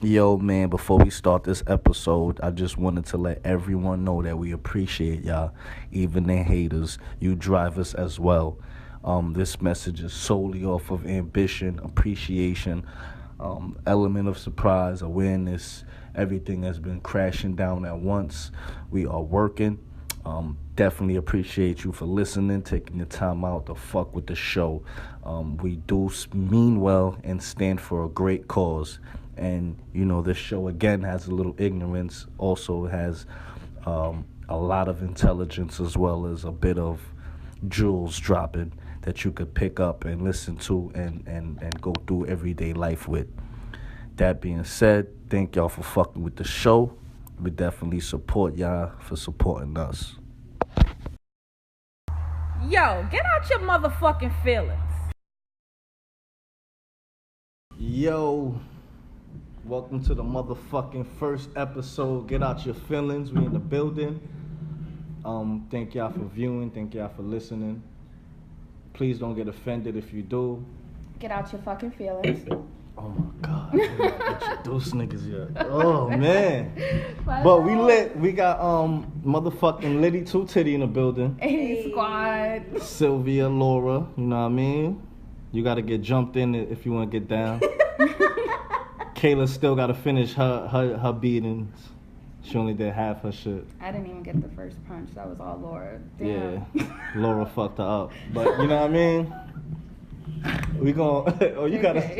Yo, man, before we start this episode, I just wanted to let everyone know that we appreciate y'all, even the haters. You drive us as well. This message is solely off of ambition, appreciation, element of surprise, awareness. Everything has been crashing down at once. We are working. Definitely appreciate you for listening, taking the time out to fuck with the show. We do mean well and stand for a great cause. And, this show, again, has a little ignorance, also has a lot of intelligence as well as a bit of jewels dropping that you could pick up and listen to and go through everyday life with. That being said, thank y'all for fucking with the show. We definitely support y'all for supporting us. Yo, get out your motherfucking feelings. Yo, welcome to the motherfucking first episode. Get out your feelings. We in the building. Thank y'all for viewing. Thank y'all for listening. Please don't get offended if you do. Get out your fucking feelings. Oh my God, I didn't introduce niggas yet. Oh man. But we lit. We got motherfucking Litty Tittie in the building. Hey squad. Sylvia, Laura, you know what I mean? You gotta get jumped in if you wanna get down. Kayla still gotta finish her beatings. She only did half her shit. I didn't even get the first punch. That was all Laura. Damn. Yeah. Laura fucked her up. But you know what I mean? We gon' you gotta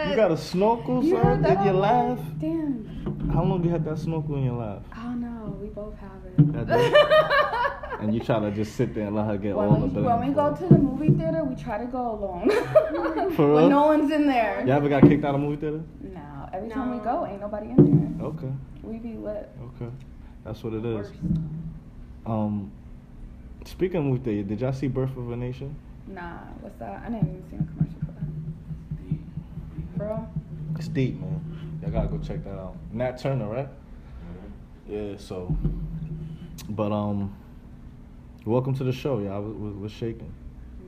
you got a snorkel, sir, in your life? Damn. How long you had that snorkel in your life? Oh no, we both have it. And you try to just sit there and let her get all the blame. When we go to the movie theater, we try to go alone. For real? When no one's in there. You ever got kicked out of the movie theater? No, every time we go, ain't nobody in there. Okay. We be lit. Okay. That's what it is. Speaking of movie theater, did y'all see Birth of a Nation? Nah, what's that? I didn't even see a commercial for that. Bro? It's deep, man. Y'all gotta go check that out. Nat Turner, right? Yeah, so. But, welcome to the show, y'all. What's shaking?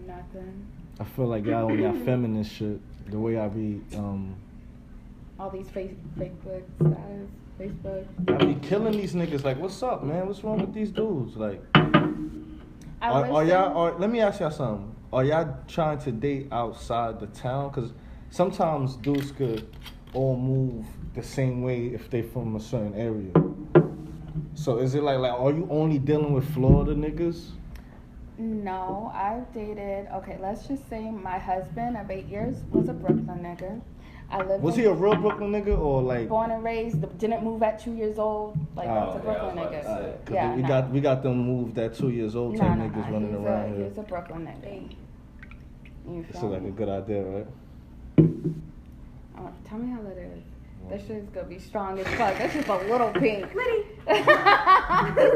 Nothing. I feel like y'all on y'all feminist shit, the way I be, all these Facebook status, Facebook. I be killing these niggas. Like, what's up, man? What's wrong with these dudes? Like, are y'all? Let me ask y'all something. Are y'all trying to date outside the town? Because sometimes dudes could all move the same way if they from a certain area. So is it like are you only dealing with Florida niggas? No, I've dated. Okay, let's just say my husband of 8 years was a Brooklyn nigga. Was he a real Brooklyn nigga or like born and raised? Didn't move at 2 years old. Like that's a Brooklyn nigga. Yeah, we got them moved at 2 years old type niggas running around here. He's a Brooklyn nigga. It's like a good idea, right? Tell me how that is. That shit's gonna be strong as fuck. That's just a little pink. Litty.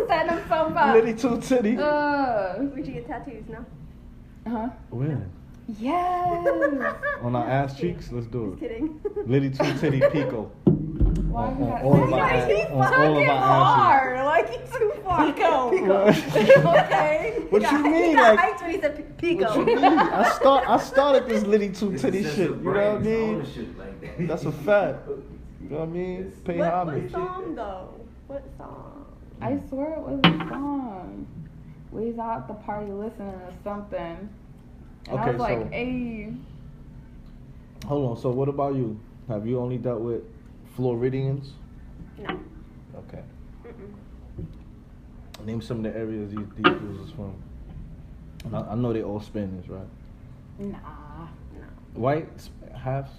Send him some up. Litty Tittie. Where'd you get tattoos now? Huh? Where? Yes. On our ass cheeks? Let's do it. Just kidding. Litty Tittie Pico. Why on all of our hard. Like he's too far. Pico. Okay. What you mean? He got hyped when he said Pico. What you mean? I started this Litty Tittie shit. You know what I mean? That's a fact. You know what I mean? Pay homage. What song though? What song? I swear it was a song. We was out at the party listening to something. And I was like, hey. Hold on, so what about you? Have you only dealt with Floridians? No. Okay. Name some of the areas these dudes is from. I know they all Spanish, right? Nah. No. White, half,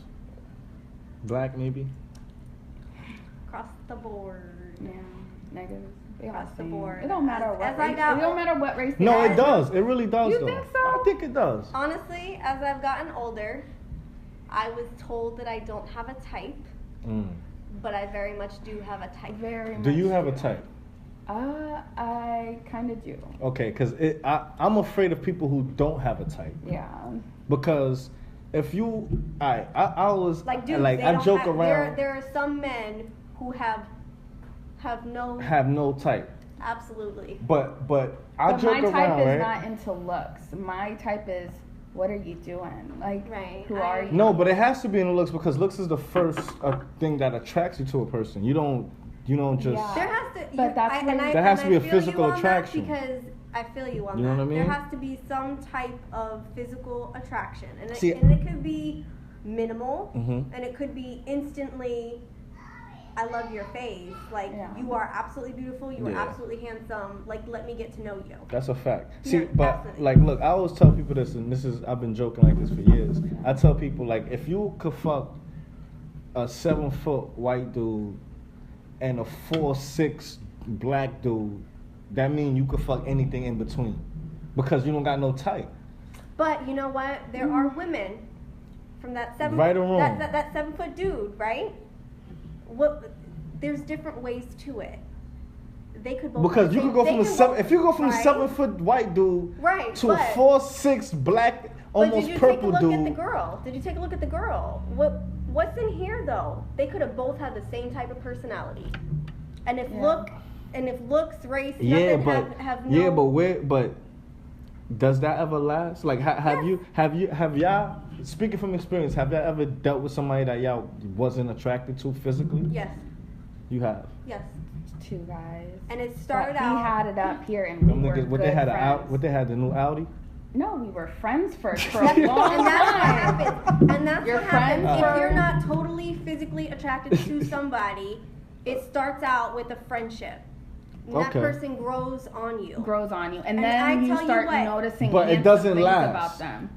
black maybe? Across the board. Yeah, niggas. They all Across the same. board. It don't matter what race. It don't matter what race. No, it does. It really does. You though. think so? I think it does. Honestly, as I've gotten older, I was told that I don't have a type, but I very much do have a type. Do you have a type? I kind of do. Okay, because I'm afraid of people who don't have a type. Yeah. Because if you, I was like, dude, I joke around. There are some men who have no type. Absolutely. But I joke around, right? my type is not into looks. My type is what are you doing? Like, right. who are you? No, but it has to be in the looks because looks is the first thing that attracts you to a person. You don't just. Yeah. There has to, But that's when there has to be a physical attraction. Because I feel you on that. You know what I mean? There has to be some type of physical attraction, and it could be minimal, and it could be instantly. I love your face. Like, you are absolutely beautiful. You are absolutely handsome. Like, let me get to know you. That's a fact. See, Yeah, but absolutely. like, look, I always tell people this, and I've been joking like this for years. I tell people, like, if you could fuck a 7-foot white dude and a 4'6" black dude, that means you could fuck anything in between, because you don't got no type. But you know what? There are women from that Right or wrong. that 7-foot dude, right? There's different ways to it. They could both Because you could go from if you go from a right? 7-foot white dude to a 4'6" black almost purple dude. But did you take a look at the girl? Did you take a look at the girl? What's in here though? They could have both had the same type of personality, and if looks, race, nothing have no. But does that ever last? Like, have y'all, speaking from experience, have y'all ever dealt with somebody that y'all wasn't attracted to physically? Yes. You have. Yes. 2 guys. And it started but out. We had it up here, and we were What good they had friends. what they had, the new Audi? No, we were friends for a long time. And that's what happens. And that's You're what happens friends if for- you're not totally physically attracted to somebody. It starts out with a friendship. And that Okay. person grows on you. And And then I you tell you start what, noticing But it handsome doesn't things last. about them.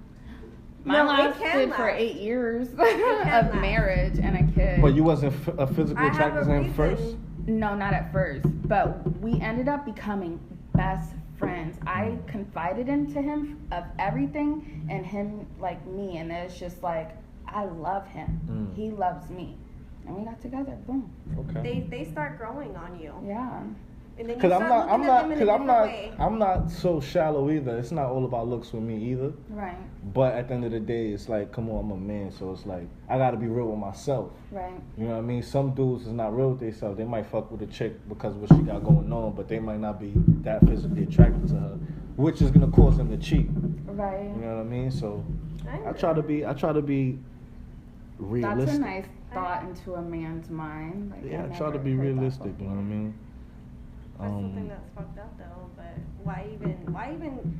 Mine No, it can lasted for last. 8 years of last. marriage and a kid. But you wasn't physically I have attracted a to him first? reason. No, not at first. But we ended up becoming best friends. I confided into him of everything, and him like me, and it's just like, I love him. He loves me. And we got together. Boom. Okay. They start growing on you. Yeah. And then you Because start looking at them in a different way. I'm not so shallow either. It's not all about looks with me either. Right. But at the end of the day, it's like, come on, I'm a man, so it's like I gotta be real with myself. Right. You know what I mean? Some dudes is not real with themselves. They might fuck with a chick because of what she got going on, but they might not be that physically attracted to her, which is gonna cause them to cheat. Right. You know what I mean? So I I try to be realistic. That's a nice thought into a man's mind. Like, Yeah, I try to never be heard that realistic. You know before. what I mean? That's something that's fucked up though, but why even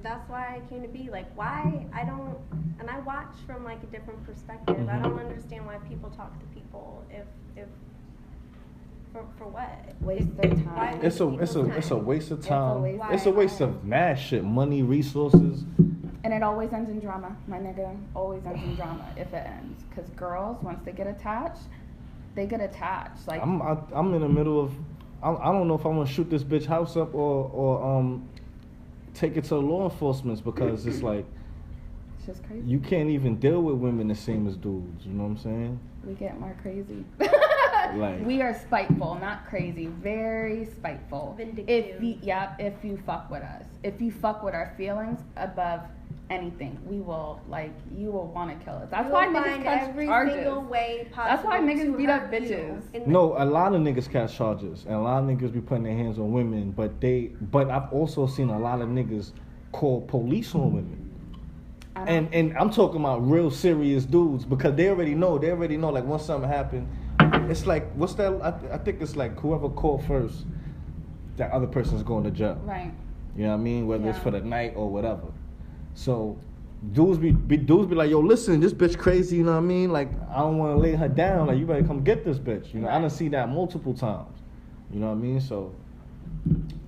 that's why I came to be like, why I don't, and I watch from like a different perspective. I don't understand why people talk to people if for what? Waste their time. Why It's a waste it's a people's waste of It's a time. waste of It's a waste of mad shit, money, resources. And it always ends in drama. My nigga always ends in drama if it ends. Because girls, once they get attached, they get attached. Like, I'm in the middle of I don't know if I'm gonna shoot this bitch house up or take it to law enforcement because it's like it's just crazy. you can't even deal with women the same as dudes. You know what I'm saying? We get more crazy. Like, we are spiteful, not crazy. Very spiteful. Vindictive. If you fuck with us. If you fuck with our feelings above anything, we will, like, you will want to kill us. That's why niggas catch every charges. single way possible. That's why niggas to beat up hurt you. bitches. And no, a lot of niggas catch charges and a lot of niggas be putting their hands on women, but I've also seen a lot of niggas call police on women. And I'm talking about real serious dudes because they already know like once something happened, it's like what's that? I think it's like whoever called first, that other person's going to jail. Right. You know what I mean? Whether it's Yeah. for the night or whatever. So dudes be like, yo, listen, this bitch crazy. You know what I mean? Like I don't want to lay her down. Like you better come get this bitch. You know, I done see that multiple times. You know what I mean? So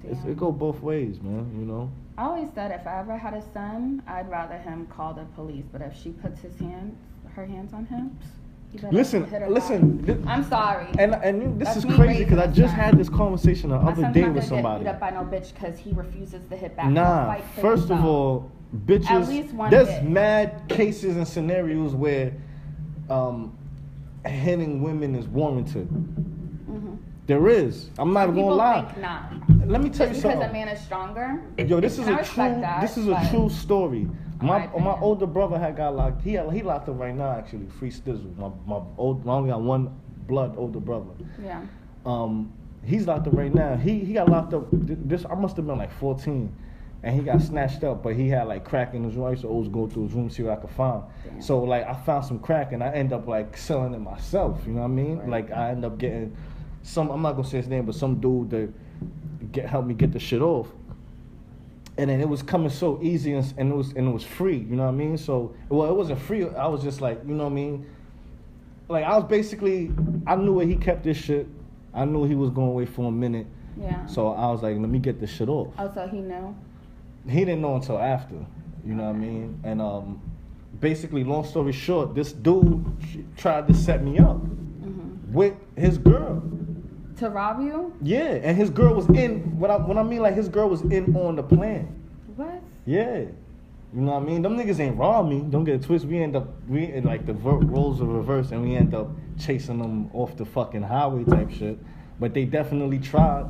it go both ways, man. You know. I always said if I ever had a son, I'd rather him call the police. But if she puts her hands on him, you better hit her back. I'm sorry. And this That's is me crazy raising because I a just son. had this conversation the My other son's day not with gonna somebody. get beat up by no bitch because he refuses to hit back. He'll Nah, fight for first of himself. all, At bitches, least one there's hit. mad cases and scenarios where hitting women is warranted. Mm-hmm. There is. I'm not People gonna lie. think not. Let me tell Just you because something. a man is stronger. Yo, this is I a respect true. that, This is a but true story. my My opinion. older brother had got locked. He locked up right now actually. Free Stizzle. I only got one blood older brother. Yeah. He's locked up right now. He got locked up. This I must have been like 14. and he got snatched up, but he had like crack in his room. I used to always go through his room, see what I could find. Damn. So like I found some crack, and I end up like selling it myself. You know what I mean? Right. Like I end up getting some. I'm not gonna say his name, but some dude that helped me get the shit off. And then it was coming so easy, and it was free. You know what I mean? So well, it wasn't free. I was just like, you know what I mean? Like I was basically, I knew where he kept this shit. I knew he was going away for a minute. Yeah. So I was like, let me get this shit off. Oh, so he knew? He didn't know until after, you know what I mean? And basically, long story short, this dude tried to set me up with his girl. To rob you? Yeah, and his girl was in, when I mean like his girl was in on the plan. What? Yeah. You know what I mean? Them niggas ain't robbed me. Don't get it twisted. We like the roles are reversed, and we end up chasing them off the fucking highway type shit. But they definitely tried.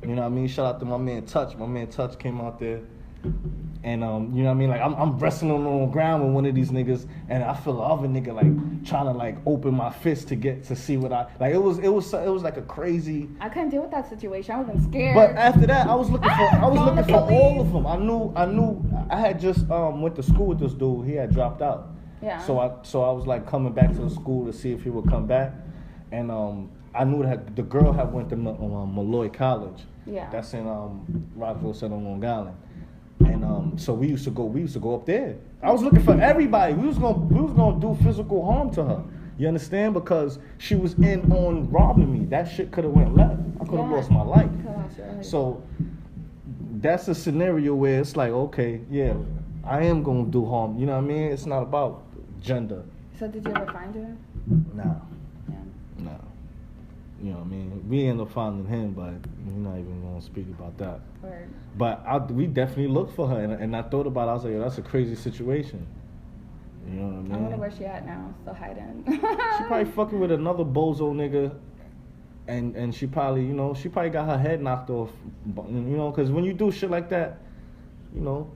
You know what I mean? Shout out to my man Touch. My man Touch came out there. And you know what I mean? Like I'm wrestling on the ground with one of these niggas, and I feel the other nigga like trying to like open my fist to see what I like. It was like a crazy. I couldn't deal with that situation. I wasn't scared. But after that, I was looking for all of them. I knew I had just went to school with this dude. He had dropped out. Yeah. So I was like coming back to the school to see if he would come back, and I knew that the girl had went to Malloy College. Yeah. That's in Rockville, Center, Long Island. And so we used to go up there. I was looking for everybody. We was gonna do physical harm to her. You understand? Because she was in on robbing me. That shit could have went left. I could have lost my life. So that's a scenario where it's like, okay, yeah, I am gonna do harm. You know what I mean? It's not about gender. So did you ever find her? Nah. Yeah. Nah. You know what I mean? We ended up finding him, but we're not even gonna speak about that. Word. But we definitely looked for her, and I thought about it. I was like, yo, that's a crazy situation. You know what I mean? I wonder where she at now, still hiding. She probably fucking with another bozo nigga, and she probably got her head knocked off. You know, because when you do shit like that, you know,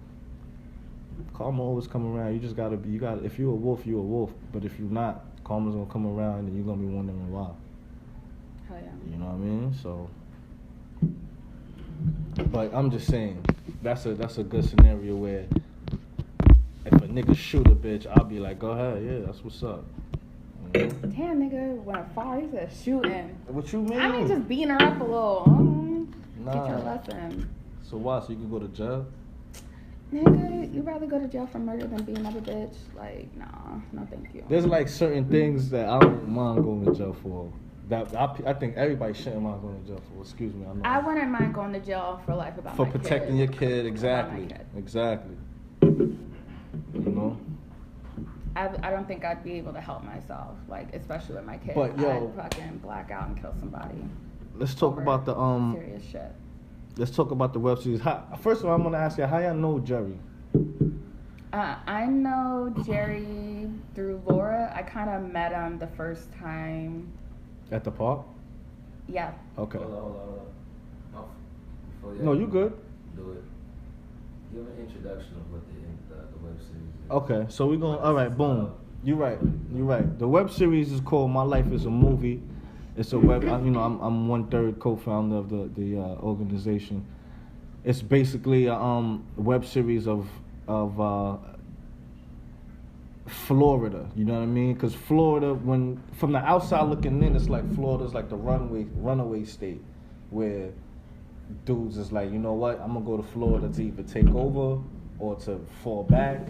karma always come around. You just gotta be. If you're a wolf, you're a wolf. But if you're not, karma's gonna come around, and you're gonna be wondering why. Hell yeah. You know what I mean? So. But I'm just saying, that's a good scenario where if a nigga shoot a bitch, I'll be like, go ahead, yeah, that's what's up. You know? Damn, nigga, when I fall, he said shooting. What you mean? I mean, just beating her up a little. Nah. Get your lesson. So why? So you can go to jail? Nigga, you'd rather go to jail for murder than being up a bitch? Like, nah, no thank you. There's like certain things that I don't mind going to jail for. That I think everybody shouldn't mind going to jail for. Excuse me. I wouldn't mind going to jail for life about for my protecting kid. your kid. Exactly. Kid. Exactly. You know. I don't think I'd be able to help myself, like especially with my kid. But yo, I'd fucking black out and kill somebody. Let's talk about the serious shit. Let's talk about the web series. First of all, I'm gonna ask you how y'all know Jerry. I know Jerry through Laura. I kind of met him the first time. At the park? Yeah. Okay. Hold on. No, you good. Do it. Give an introduction of what the web series is. Okay, so we're going. All right, boom. You're right. The web series is called My Life Is a Movie. It's a web. I'm 1/3 co-founder of the organization. It's basically a web series of Florida, you know what I mean? Because Florida, when from the outside looking in, it's like Florida's like the runaway state, where dudes is like, you know what, I'm gonna go to Florida to either take over or to fall back,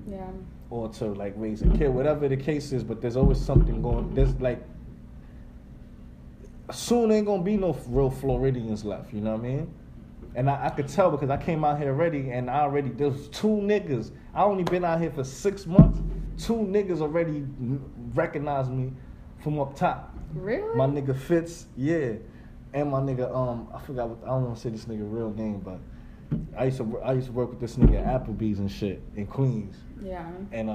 Yeah. or to like raise a kid, whatever the case is. But there's always something going. There's like soon ain't gonna be no real Floridians left, you know what I mean? And I could tell because I came out here already, and there was 2 niggas. I only been out here for 6 months. 2 niggas already recognized me from up top. Really? My nigga Fitz, yeah, and my nigga I forgot I don't want to say this nigga real name, but I used to work with this nigga at Applebee's and shit in Queens. Yeah. And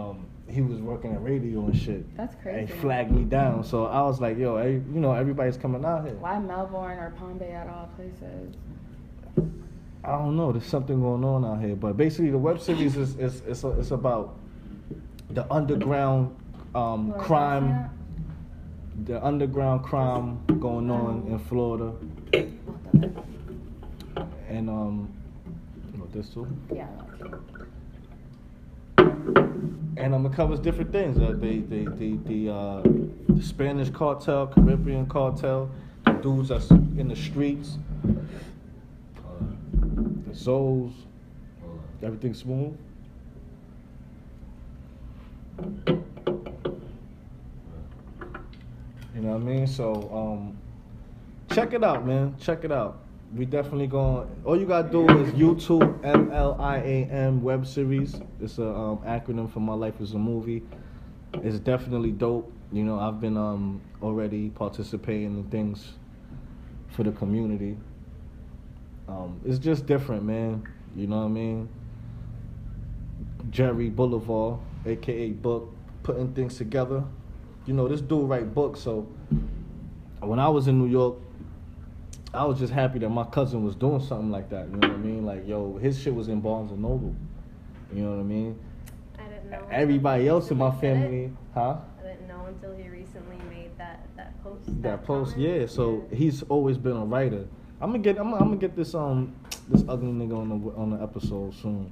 he was working at radio and shit. That's crazy. And he flagged me down, so I was like, yo, everybody's coming out here. Why Melbourne or Palm Bay at all places? I don't know. There's something going on out here, but basically the web series is about the underground crime, the underground crime going on in Florida, and What, this too? Yeah, that too. And it covers different things. The Spanish cartel, Caribbean cartel, the dudes that's in the streets, the Zoes, everything smooth. You know what I mean? So, check it out, man. Check it out. We definitely going. All you gotta do is YouTube MLIAM web series. It's a acronym for My Life is a Movie. It's definitely dope. You know, I've been already participating in things for the community. It's just different, man. You know what I mean? Jerry Boulevard, aka Book, putting things together. You know, this dude write books, so when I was in New York, I was just happy that my cousin was doing something like that. You know what I mean? Like, yo, his shit was in Barnes and Noble. You know what I mean? I didn't know. Everybody else in my family, huh? I didn't know until he recently made that post. That post, comment. yeah. So he's always been a writer. I'm gonna get this ugly nigga on the episode soon.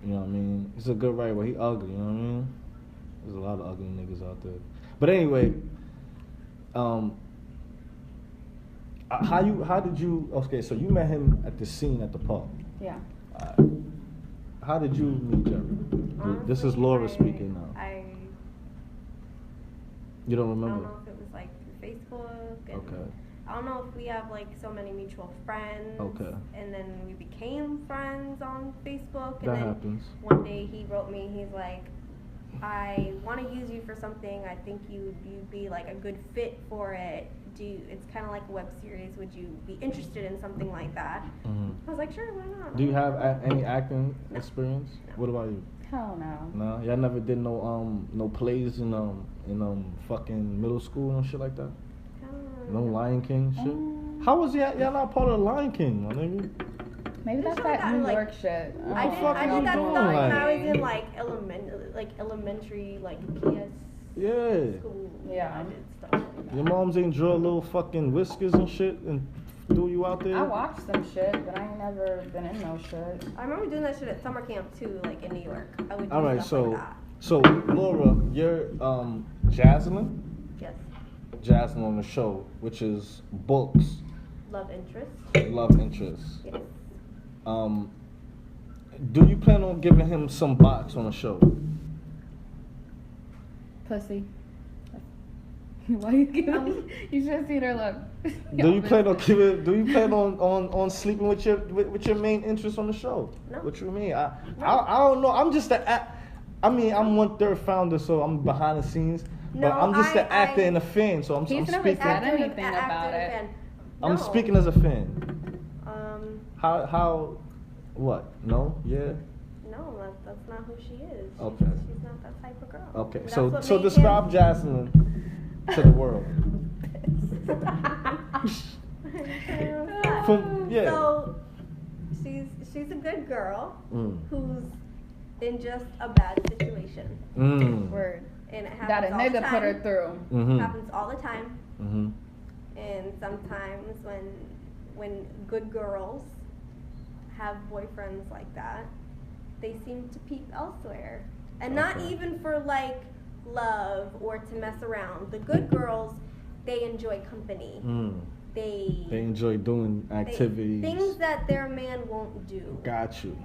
You know what I mean? He's a good writer, but he ugly. You know what I mean? There's a lot of ugly niggas out there. But anyway, how did you? Okay, so you met him at the scene at the park. Yeah. How did you meet Jerry? Honestly, This is Laura speaking now. You don't I remember? don't know if it was like through Facebook. And Okay. I don't know if we have like so many mutual friends. Okay. And then we became friends on Facebook. And That then happens. one day he wrote me. He's like, I want to use you for something. I think you'd be like a good fit for it. It's kind of like a web series. Would you be interested in something like that? Mm-hmm. I was like, sure, why not? Do you have any acting experience? No. What about you? Hell no. No, y'all never did no plays in fucking middle school and shit like that. No Lion King shit. How was y'all not part of the Lion King, my nigga? Maybe that's Just like that that, New like- York shit. I did fuck that you stuff doing, when like- I was in like elementary PS Yeah. school. Yeah. I did stuff like that. Your moms ain't draw little fucking whiskers and shit and threw you out there? I watched some shit, but I ain't never been in no shit. I remember doing that shit at summer camp too, like in New York. I would do Alright, stuff like that. so Laura, you're Jaslyn? Yes. Jaslyn on the show, which is Book's Love interest. love interest. Yes. Do you plan on giving him some box on the show? Pussy. Why you giving? You should have seen her look. Do you plan on on sleeping with your main interest on the show? No. What you mean? I don't know. I'm just I'm 1/3 founder, so I'm behind the scenes. No, but I'm just an actor and a fan, so I'm He's never speaking. said anything about it. I'm No. speaking as a fan. How what? No? Yeah. No, that's not who she is. Okay. She's not that type of girl. Okay. That's So what so made describe Jaslyn to the world. From yeah. So she's a good girl Mm. who's in just a bad situation, Word. and it happens That a all the nigga time. put her through. Mm-hmm. Happens all the time, Mm-hmm. and sometimes when good girls have boyfriends like that, they seem to peep elsewhere, and not Okay. even for like love or to mess around. The good girls, they enjoy company. They enjoy doing activities. things that their man won't do. Got you.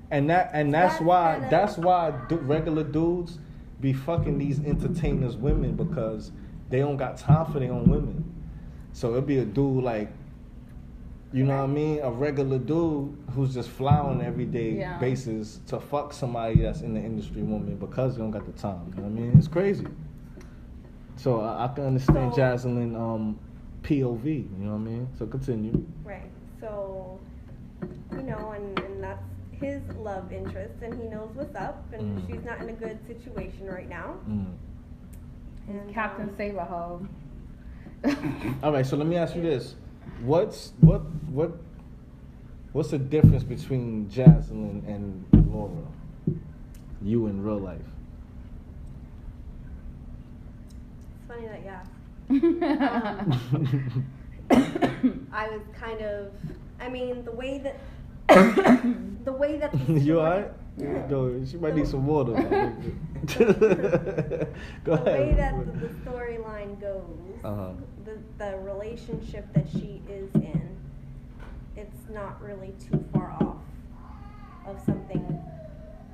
And that's That's why kinda- regular dudes be fucking these entertainers women because they don't got time for their own women. So it'd be a dude like, you know what I mean, a regular dude who's just fly on an everyday Yeah. basis to fuck somebody that's in the industry woman because they don't got the time. You know what I mean? It's crazy. So I can understand So- Jaslyn POV. You know what I mean? So continue. Right. So, and that's his love interest, and he knows what's up, and Mm. she's not in a good situation right now. And, Captain Save a Hoe. All right, so let me ask you this: what's the difference between Jaslyn and Laura? You in real life? It's funny that you asked. I was kind of, the way that the way that the You story, alright? No, she might need some water. Go the ahead. way that the storyline goes, Uh-huh. the relationship that she is in, it's not really too far off of something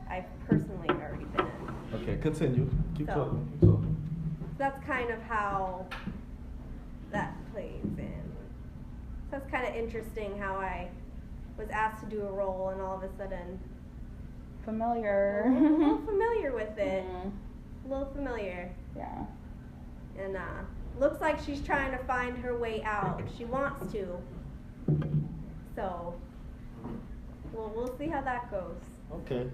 I've personally already been in. Okay, continue. Keep So- talking. Keep talking. That's kind of how that plays in. So it's kind of interesting how I was asked to do a role and all of a sudden Familiar. a little familiar with it. Mhm. A little familiar. Yeah. And looks like she's trying to find her way out. She wants to. So, well, we'll see how that goes. Okay.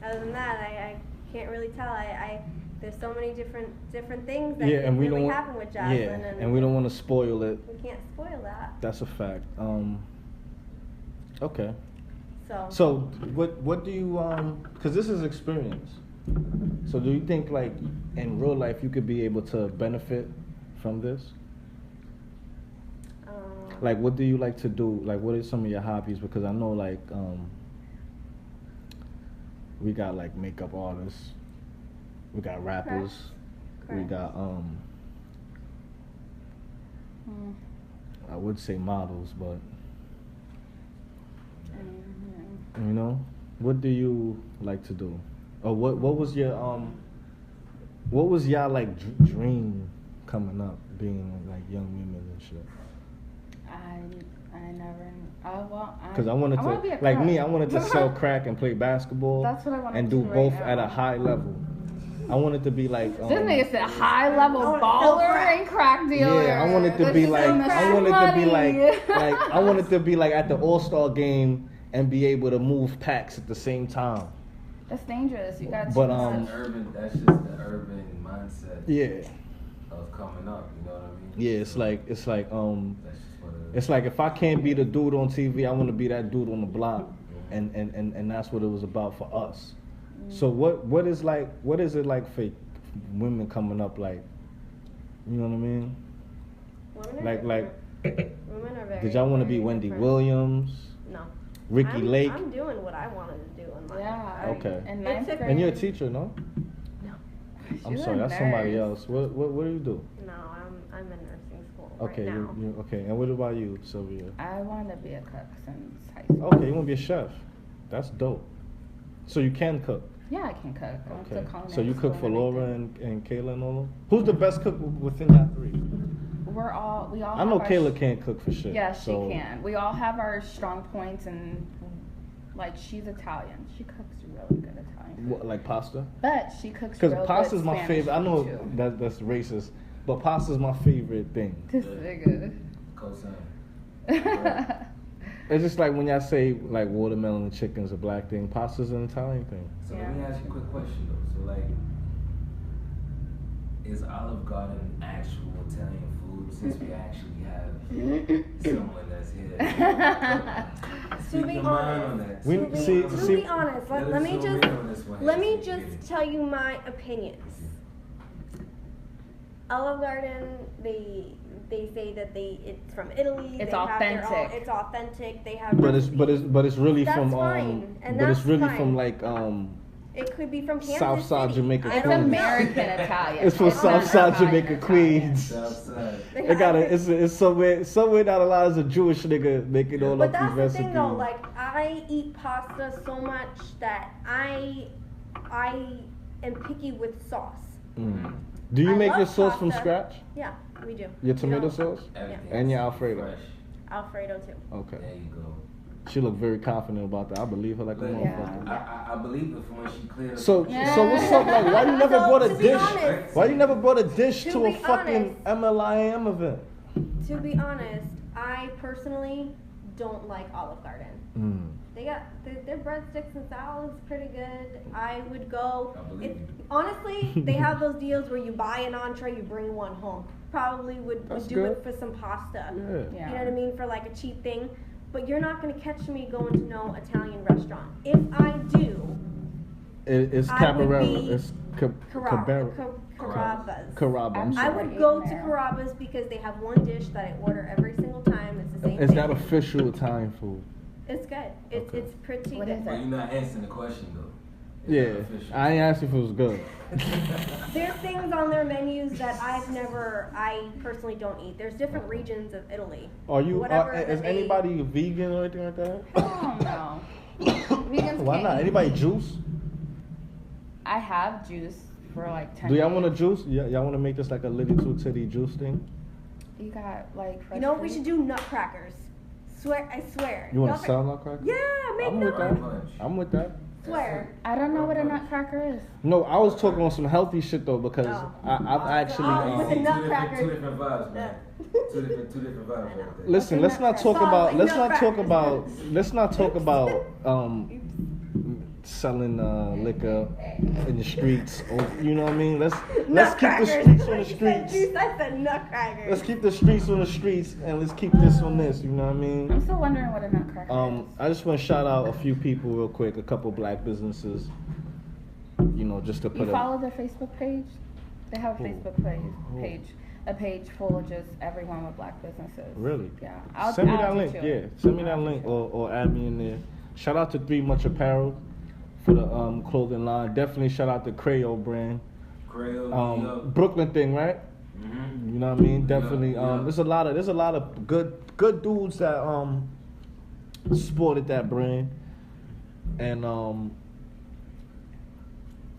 Other than that, I can't really tell. There's so many different things that Yeah, can and we really don't. happen with Jocelyn, And we don't want to spoil it. we can't spoil that. That's a fact. Okay. So what do you because this is experience. So do you think like in real life you could be able to benefit from this? Like what do you like to do? Like what are some of your hobbies? Because I know like we got like makeup artists, we got rappers, we got I would say models, but you know, what do you like to do? Or what was your what was y'all like dream coming up, being like young women and shit? I never. Oh well. Because I wanted wanna be to, a like cook. me, I wanted to sell crack and play basketball. That's what I want and to do do both right at now. a high level. I wanted to be like. This nigga said high level Oh, baller crack. and crack dealer. Yeah, I wanted to This be is like, some I wanted to be money. like I wanted to be like at the All-Star game and be able to move packs at the same time. That's dangerous. You got But, too much. That's just the urban mindset Yeah, of coming up. You know what I mean? yeah. It's like That's just what it is. it's like if I can't be the dude on TV, I want to be that dude on the block, and that's what it was about for us. So what is it like for women coming up, like, you know what I mean? women are Like women are very. did y'all want to be very Wendy different. Williams, No. Ricky Lake? I'm doing what I wanted to do in life. Yeah. Okay. In It ninth took- grade. And you're a teacher, no? I'm She's a sorry, that's somebody nurse. else. What do you do? No, I'm in nursing school Okay, right now. you okay. And what about you, Sylvia? I wanted to be a cook since high school. Okay, you want to be a chef. That's dope. So you can cook. Yeah, I can cook. I went to Okay. culinary So you cook school for and Laura everything. and Kayla and all of them? Who's the best cook within y'all three? We all I know have our Kayla can't cook for shit. Yeah, she so- can. We all have our strong points, and like she's Italian. She cooks really good Italian food. What, like pasta? But she cooks Because real pasta's good my Spanish favorite. I know food, too. that's racist, but pasta's my favorite thing. This nigga. Co-sign. It's just like when y'all say like watermelon and chicken's a black thing, pasta's an Italian thing. So let me ask you a quick question though. So like, is Olive Garden actual Italian food? Since we actually have someone that's here. Speak To be your mind on honest, that. We- to be, see- to see- be honest, Let let us me zoom just in on this one let here me so we just get it. tell you my opinions. Olive Garden, they say that it's from Italy. It's they have their own- authentic. it's authentic. They have. But it's really That's from fine, and but it's that's really fine. from like It could be from Kansas Southside City. Jamaica, I It's Queens. don't know. American Italian. It's from It's not Southside Italian Jamaica, Italian. Queens. Southside. It got it's somewhere not a lot as a Jewish nigga making all But up these that's the recipes. thing though, like I eat pasta so much that I am picky with sauce. Mm. Do you I make love your sauce from pasta. scratch? Yeah, we do. Your We tomato don't- sauce? Everything And your is Alfredo. fresh. Alfredo too. Okay. There you go. She looked very confident about that. I believe her like a Look, motherfucker. I believe it from when she cleared up. So what's up? Like, why you never So, brought a to be dish? honest- Why you never brought a dish To to a be fucking honest- MLIAM event? To be honest, I personally don't like Olive Garden. Mm. They got their breadsticks and salads pretty good. I would go. I believe you. Honestly, they have those deals where you buy an entree, you bring one home. Probably would That's do good. it for some pasta. Yeah. Yeah. You know what I mean? For like a cheap thing. But you're not gonna catch me going to no Italian restaurant. If I do, It's I would Cabarella. be It's Cabarella. Carrabba's. Carrabba. I'm I'm I sorry. would go Right to there. Carrabba's because they have one dish that I order every single time. It's the same Is thing. that official Italian food? It's good. It's pretty What good. is But it? you're not answering the question though. It's Yeah, not official. I ain't asked if it was good. There's things on their menus that I personally don't eat. There's different regions of Italy. Are you? Whatever Is that they- anybody vegan or anything like that? Oh no. Vegans Why can't not? eat Anybody meat. juice? I have juice for like 10 Do y'all days. want to juice? Y'all want to make this like a Litty Two Titty juice thing? You got like fresh You know what we fruit? should do? Nutcrackers. I swear. You want to Nutcrack- sell nutcrackers? Yeah, make I'm with that. nutcrackers. I'm with that. Swear. I don't know what a nutcracker is. No, I was talking on some healthy shit though because Oh. I've actually. with the Two nutcrackers. different vibes, man. Two different vibes right there. Listen, Okay, let's not talk nutcrackers. about. Sounds Let's like not talk nutcrackers. about. Let's not talk about selling liquor in the streets. Or, you know what I mean? Let's keep the Nutcrackers. streets on the You said streets. juice, I said nutcrackers. Let's keep the streets on the streets and let's keep this on this. You know what I mean? I'm still wondering what a nutcracker is. I just want to shout out a few people real quick, a couple black businesses. You know, just to You put follow their Facebook page? They have a Who? Facebook page. A page full of just everyone with black businesses. Really? Yeah. Send me I'll that teach link. you. Yeah, send me that I'll link teach you. or add me in there. Shout out to 3 Much Apparel for the clothing line. Definitely shout out to Creole brand. Creole, Brooklyn thing, right? mm-hmm. You know what I mean? Yeah, Definitely. yeah. There's a lot of good dudes that supported that brand, and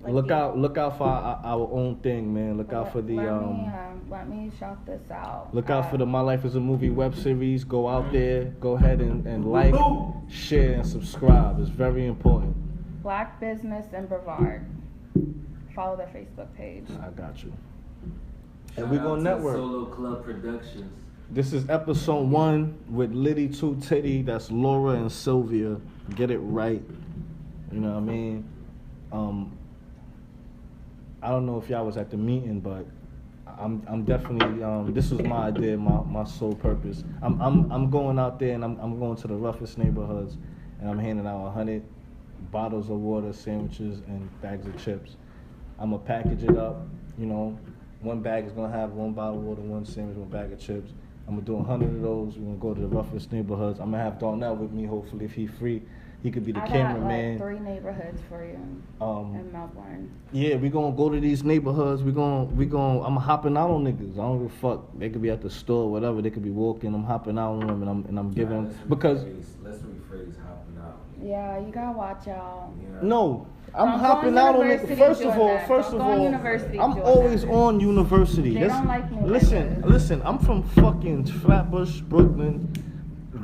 Like look the- out for our own thing, man. Look out for the Let me shout this out. look out for the My Life is a Movie web series. Go out there, go ahead and like, share, and subscribe. It's very important. Black Business in Brevard. Follow their Facebook page. I got you. Shout And we out gonna to network. Solo Club Productions. This is episode 1 with Litty 2 Titty. That's Laura and Sylvia. Get it right. You know what I mean? I don't know if y'all was at the meeting, but I'm definitely this was my idea, my sole purpose. I'm going out there and I'm going to the roughest neighborhoods and I'm handing out 100 bottles of water, sandwiches, and bags of chips. I'm gonna package it up. You know, one bag is gonna have 1 bottle of water, 1 sandwich, 1 bag of chips. I'm gonna do 100 of those. We're gonna go to the roughest neighborhoods. I'm gonna have Darnell with me. Hopefully, if he's free, he could be the I cameraman. got like 3 neighborhoods for you in Melbourne. Yeah, we gonna go to these neighborhoods. I'm hopping out on niggas. I don't give a fuck. They could be at the store, whatever. They could be walking. I'm hopping out on them, and I'm giving them because Let's rephrase hopping out. Yeah, you gotta watch out. Yeah. no, I'm Don't go hopping on out on university niggas. First of doing all, that. first Don't of go on all, university I'm doing always that. on university. They don't like me Listen, like listen. I'm from fucking Flatbush, Brooklyn,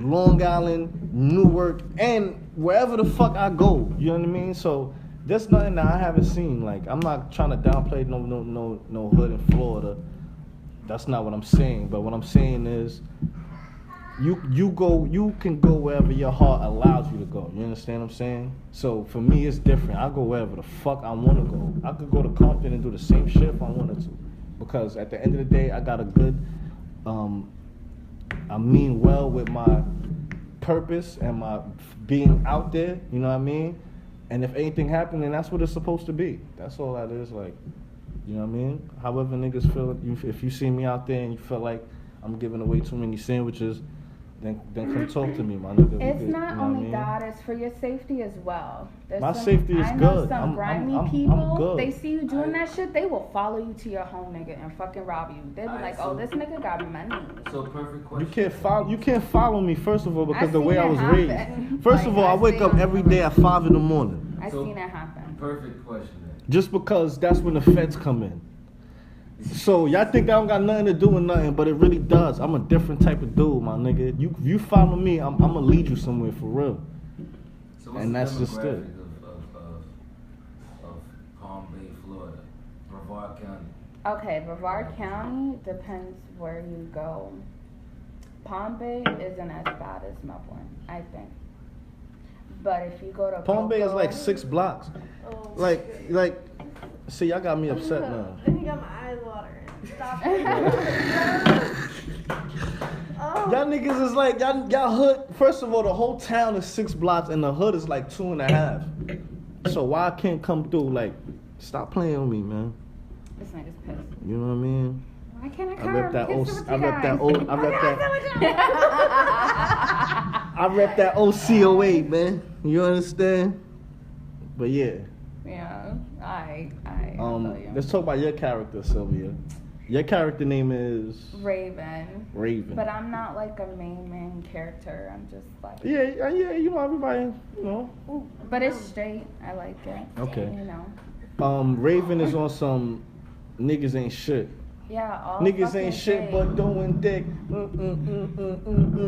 Long Island, Newark, and wherever the fuck I go. You know what I mean? So there's nothing that I haven't seen. Like I'm not trying to downplay no hood in Florida. That's not what I'm saying. But what I'm saying is, you can go wherever your heart allows you to go. You understand what I'm saying? So for me, it's different. I go wherever the fuck I want to go. I could go to Compton and do the same shit if I wanted to, because at the end of the day, I got a good. I mean well with my purpose and my being out there. You know what I mean? And if anything happened, then that's what it's supposed to be. That's all that is. Like, you know what I mean? However niggas feel, if you see me out there and you feel like I'm giving away too many sandwiches, then come talk to me, my nigga. It's You know not what I only mean? that, it's for your safety as well. There's My safety is I know good. some I'm grimy people, good. they see you doing that shit, they will follow you to your home, nigga, and fucking rob you. They'll be Alright, like, oh, so- this nigga got money. So perfect question. You can't follow me, first of all, because the seen way I it was happen. raised. First Like, of all, I I've wake seen up it every day at 5 in the morning. I So- seen it happen. Perfect question then. Just because that's when the feds come in. So y'all think that don't got nothing to do with nothing, but it really does. I'm a different type of dude, my nigga. You follow me, I'm gonna lead you somewhere for real. So what's And the that's just it. demographic of Palm Bay, Florida, Brevard County? Okay, Brevard County depends where you go. Palm Bay isn't as bad as Melbourne, I think. But if you go to Palm Bay is like Cocoa- 6 blocks. Oh, Like, see, y'all got me upset now. Then you got my eyes watering. Stop. Oh. Y'all niggas is like, y'all hood, first of all, the whole town is 6 blocks and the hood is like 2.5. So why I can't come through? Like, stop playing with me, man. This nigga's pissed. You know what I mean? Why Why can't I I come? rep that Kiss old. it with I you rep guys. that old. I rep that old COA, man. You understand? But yeah. Yeah, I feel you. Let's talk about your character, Sylvia. Your character name is Raven. Raven. But I'm not like a main character. I'm just like. Yeah. You know, everybody. You know. But it's straight. I like it. Okay. You know. Raven is on some niggas ain't shit. Yeah. All Niggas fucking ain't shit day. but doing dick.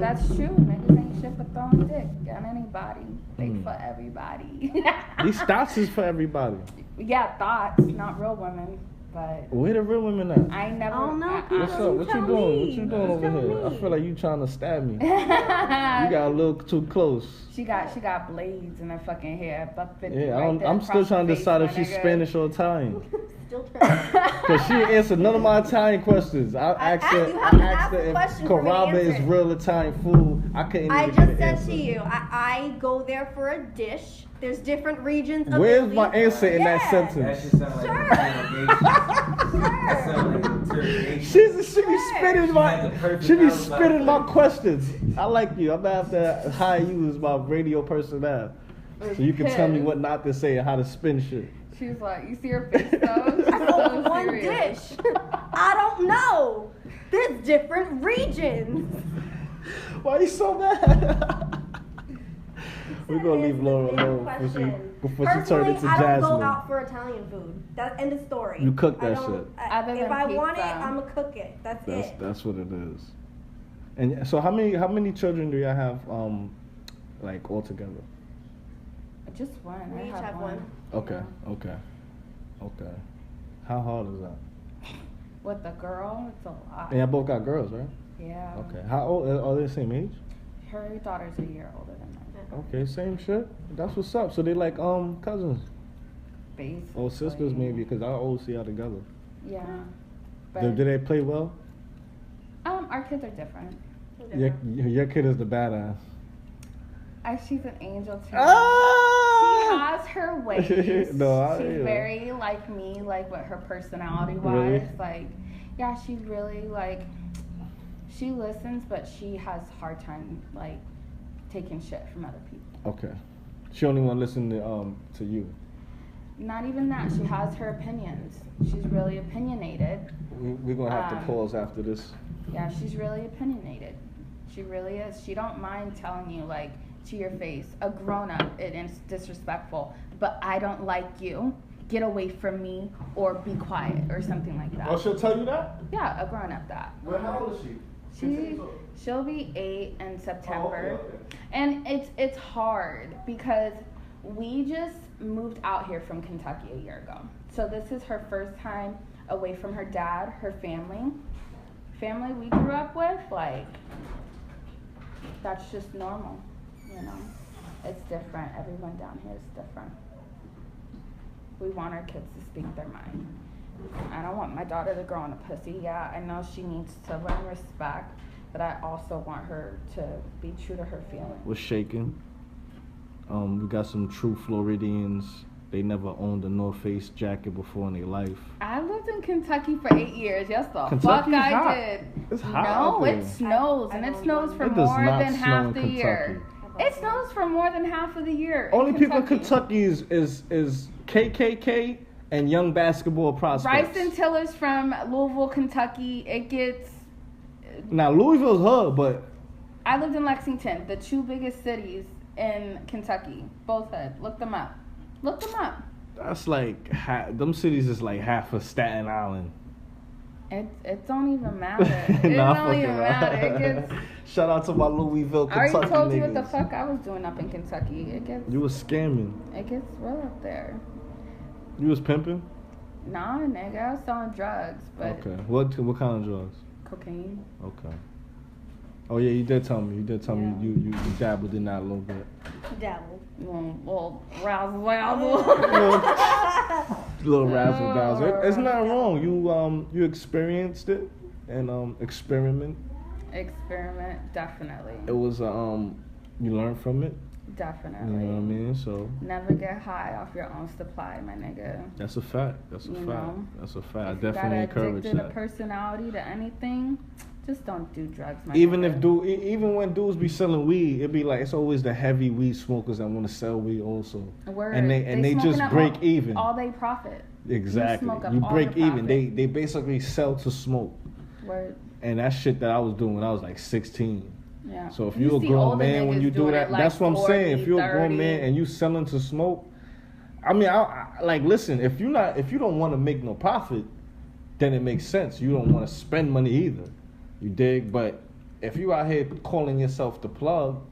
That's true. Niggas ain't shit but throwing dick on anybody. They for everybody. These thoughts is for everybody. Yeah, thoughts, not real women. But Where the real women at? I never. I don't know. What's up? What you doing? What you doing over here? I feel like you trying to stab me. You got a little too close. She got blades in her fucking hair. Yeah, I'm still trying to decide if she's Spanish or Italian. Still trying. Cause she didn't answer none of my Italian questions. I asked her if carrabba is real Italian food. I couldn't. I even just get an said answer. to you, I go there for a dish. There's different regions of Where's Italy. my answer in that Yeah. sentence? That shit sound like That sound like interrogation. She be spitting had the perfect my questions. I like you. I'm gonna have to hire you as my radio personnel, so you can tell me what not to say and how to spin shit. She's like, you see her face though? She's I so want one serious. dish. I don't know. There's different regions. Why you so mad? We're gonna leave Laura alone before she turns Personally, into I don't go Jasmine. out for Italian food. That's end of story. You cook that I don't- shit. Other If than I want it, pizza. I'ma cook it. That's it. That's what it is. And so how many children do y'all have like all together? Just one. We I each have have one. Okay. How hard is that? With the girl, it's a lot. And y'all both got girls, right? Yeah. Okay. How old are they? The same age? Her daughter's a year older than mine. Okay, same shit. That's what's up. So they like cousins Basically. or sisters maybe, because I always see y'all together. Yeah. Do they play well? Our kids are different. Your kid is the badass. She's an angel too. Ah! She has her ways. No, She's very like me, like with her personality wise. Really? Like, yeah, she's really like, she listens, but she has a hard time like taking shit from other people. Okay. She only want to listen to you. Not even that. She has her opinions. She's really opinionated. We're gonna have to pause after this. Yeah, she's really opinionated. She really is. She don't mind telling you like to your face, a grown up, it's disrespectful, but I don't like you. Get away from me or be quiet or something like that. Oh, she'll tell you that? Yeah, a grown up that. Well, how old is she? She'll be 8 in September. Oh, okay. And it's hard because we just moved out here from Kentucky a year ago. So this is her first time away from her dad, her family we grew up with, like, that's just normal, you know. It's different. Everyone down here is different. We want our kids to speak their mind. I don't want my daughter to grow on a pussy. Yeah, I know she needs to learn respect, but I also want her to be true to her feelings. We're shaking. We got some true Floridians. They never owned a North Face jacket before in their life. I lived in Kentucky for 8 years. Yes, the Kentucky's fuck I hot. did. It's hot No, out there. it snows, and it snows for It does more not than snow half in the Kentucky. year. It snows for more than half of the year. Only people in Kentucky is KKK and young basketball prospects. Bryson Tiller's from Louisville, Kentucky. It gets. Now Louisville's her, but I lived in Lexington, the 2 biggest cities in Kentucky. Both had. Look them up. Look them up. that's like them cities is like half of Staten Island. It don't even matter. It Nah, don't even fucking matter. It right. gets. Shout out to my Louisville, I Kentucky already told you niggas. what the fuck I was doing up in Kentucky. You was scamming. It gets real up there. You was pimping. Nah, nigga, I was selling drugs, but Okay. What kind of drugs? cocaine. Okay. Oh yeah, you did tell me. You Yeah. you dabbled in that a little bit. Dabble. Well, razzle razzle. Little razzle dazzle. It's not wrong. You experienced it and experiment. Experiment, definitely. It was you learned from it. Definitely. You know what I mean? So never get high off your own supply, my nigga. that's a fact. That's a You fact. know? That's a fact. I If definitely you encourage got a that. personality to anything, just don't do drugs, my Even nigga. even when dudes be selling weed, it be like it's always the heavy weed smokers that want to sell weed also. Word. And they smoking just up break even. All they profit. Exactly. You smoke up You all break your even. profit. They basically sell to smoke. Word. And that shit that I was doing when I was like 16. Yeah. So if You you're a see grown older man when niggas you do doing that, it like that's what I'm saying. 40, If you're a grown 30. man and you selling to smoke, I mean, I like listen. If you don't want to make no profit, then it makes sense. You don't want to spend money either. You dig? But if you out here calling yourself the plug,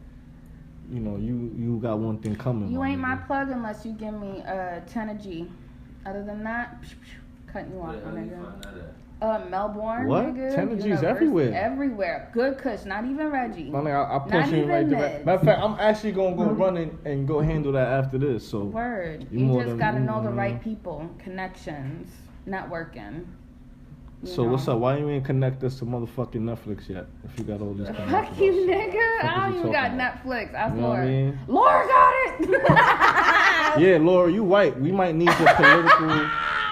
you know you got one thing coming. You ain't my nigga. plug unless you give me 10 a G. Other than that, cutting you off, Where the hell my you nigga. find that at? Melbourne, What? nigga. 10 G's University, everywhere. Everywhere. Good kush, not even Reggie. My nigga, I'll Not push you in the right even direction. meds. Matter of fact, I'm actually gonna go running and go handle that after this. So Word. You You more just than- gotta know the mm. right people, connections, networking. You So know. what's up? Why you ain't connect us to motherfucking Netflix yet? If you got all these connections. Fuck you, nigga. Fuck I is don't you even got talking about? Netflix. I You know swear. what I mean? Laura got it. Yeah, Laura, you white. We might need your political.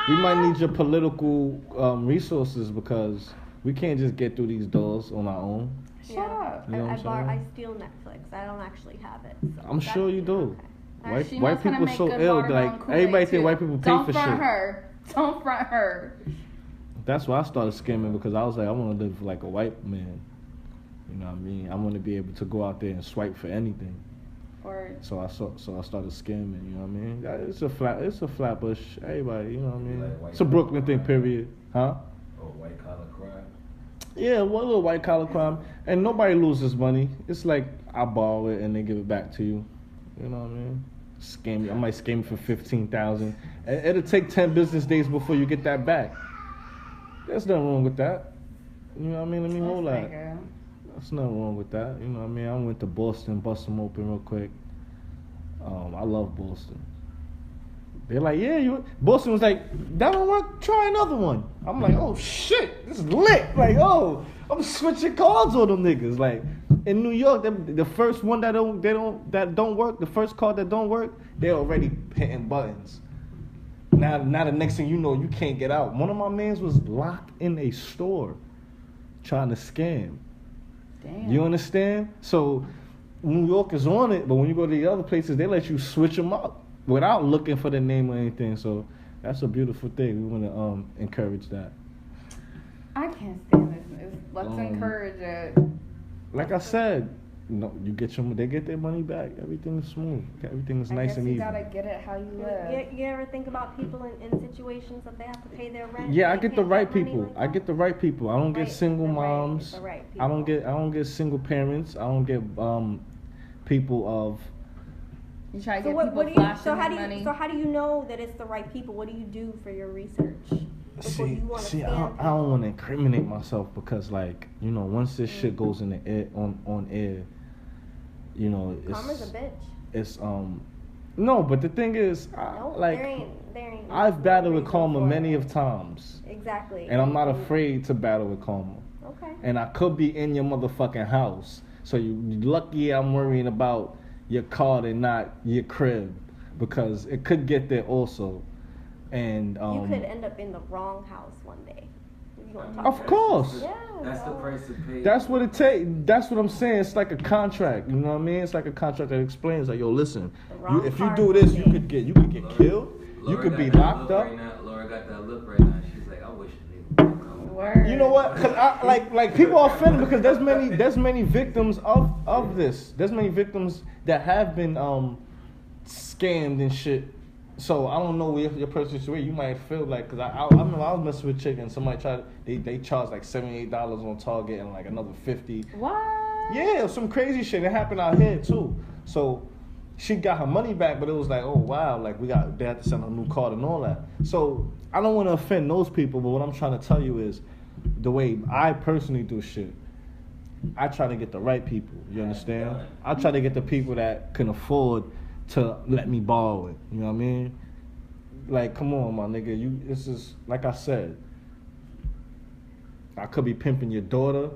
We might need your political resources because we can't just get through these doors on our own. Shut up. You know what I'm I saying? steal Netflix. I don't actually have it. So I'm sure you do. Okay. White, She white must wanna people make so good ill. watermelon Like Kool-Aid, everybody too. think white people pay Don't for front shit. her. Don't front her. That's why I started scamming because I was like, I want to live like a white man. You know what I mean? I want to be able to go out there and swipe for anything. Or So I started scamming. You know what I mean? It's a flatbush. Everybody, you know what I mean? Like white It's a Brooklyn collar thing, crime? period. Huh? Oh, white collar crime. Yeah, one little white collar crime, and nobody loses money. It's like I borrow it and they give it back to you. You know what I mean? Scam you. I might scam you for 15,000. It'll take 10 business days before you get that back. There's nothing wrong with that. You know what I mean? Let me hold that. nigga. There's nothing wrong with that. You know what I mean? I went to Boston, bust them open real quick. I love Boston. They're like, yeah, Boston was like, that don't work, try another one. I'm like, oh shit, this is lit. Like, oh, I'm switching cards on them niggas. Like, in New York, the first one that don't work, the first card that don't work, they're already hitting buttons. Now the next thing you know, you can't get out. One of my mans was locked in a store trying to scam. Damn. You understand? So New York is on it, but when you go to the other places, they let you switch them up without looking for the name or anything. So that's a beautiful thing. We want to encourage that. I can't stand this. Let's encourage it. Like I said, no, they get their money back. Everything is smooth. Everything is I nice guess and you easy. gotta get it how you live. You ever think about people in situations that they have to pay their rent? Yeah, I They get the can't right money people. like I that? get the right people. I don't get Right, single the right- moms. the right I don't people. get single parents. I don't get people of. You try to So get what, people what do you? flashing So how their do money. you? So how do you know that it's the right people? What do you do for your research? Before you wanna See, scam I don't want to incriminate myself because, like, you know, once this shit goes in the air, on air, you know, Karma's a bitch. it's no, but the thing is, No, like, there ain't. I've no battled with reason karma for many it. of times, Exactly. and I'm not afraid to battle with karma. Okay. And I could be in your motherfucking house, so you lucky I'm worrying about your card and not your crib, because it could get there also. And You could end up in the wrong house one day. You wanna talk Of about course. Yeah, That's the so- price to pay. that's what it takes. That's what I'm saying. It's like a contract. You know what I mean? It's like a contract that explains, like, yo, listen, The wrong if you card do this, one you day. could get Laura- killed. You Laura could got be that locked look up. Right now. Laura got that look right now. She's like, I wish a nigga would come. Word. You know what? Cause I like people are offended because there's many victims of this. There's many victims that have been scammed and shit. So I don't know if your personal situation, you might feel like, cause I remember I was messing with chick and somebody they charged like $78 on Target and like another $50. What? Yeah, some crazy shit that happened out here too. So she got her money back, but it was like, oh wow, like they had to send her a new card and all that. So I don't want to offend those people, but what I'm trying to tell you is the way I personally do shit. I try to get the right people. You understand? I try to get the people that can afford to let me borrow it. You know what I mean? Like, come on, my nigga. This is like I said. I could be pimping your daughter.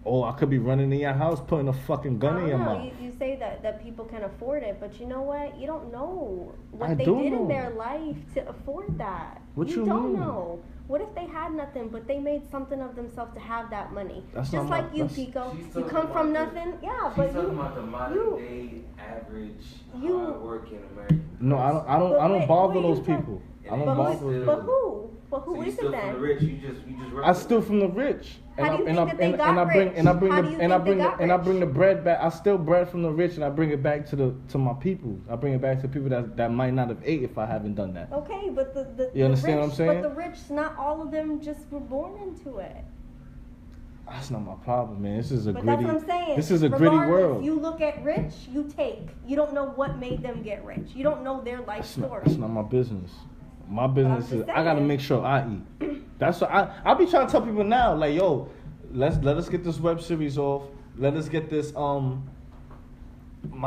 Or I could be running in your house putting a fucking gun in your mouth. You say that people can afford it, but you know what? You don't know what I they do did know. in their life to afford that. What you don't mean? know. What if they had nothing, but they made something of themselves to have that money? That's Just not like my- you, that's- Pico. She's You talking come from about nothing. Yeah, She's but talking you. about the modern you- day average you- hard-working American. No, I don't But wait, bother wait, those you talk- people. I But don't who- bother those But people. who? But who So you is it still from then? the rich? You just I steal from the rich. How do you think that they got I bring rich? and I bring How the do you and I think they bring the got and I rich? bring the bread back. I steal bread from the rich and I bring it back to my people. I bring it back to people that might not have ate if I haven't done that. Okay, but the You understand rich, what I'm saying? But the rich, not all of them just were born into it. That's not my problem, man. This is a But gritty. that's what I'm saying. This is a gritty Regardless, world. You look at rich, you take. You don't know what made them get rich. You don't know their life story. That's not my business. My business is just I gotta saying. make sure I eat. That's what I be trying to tell people now. Like, yo, let us get this web series off. Let us get this my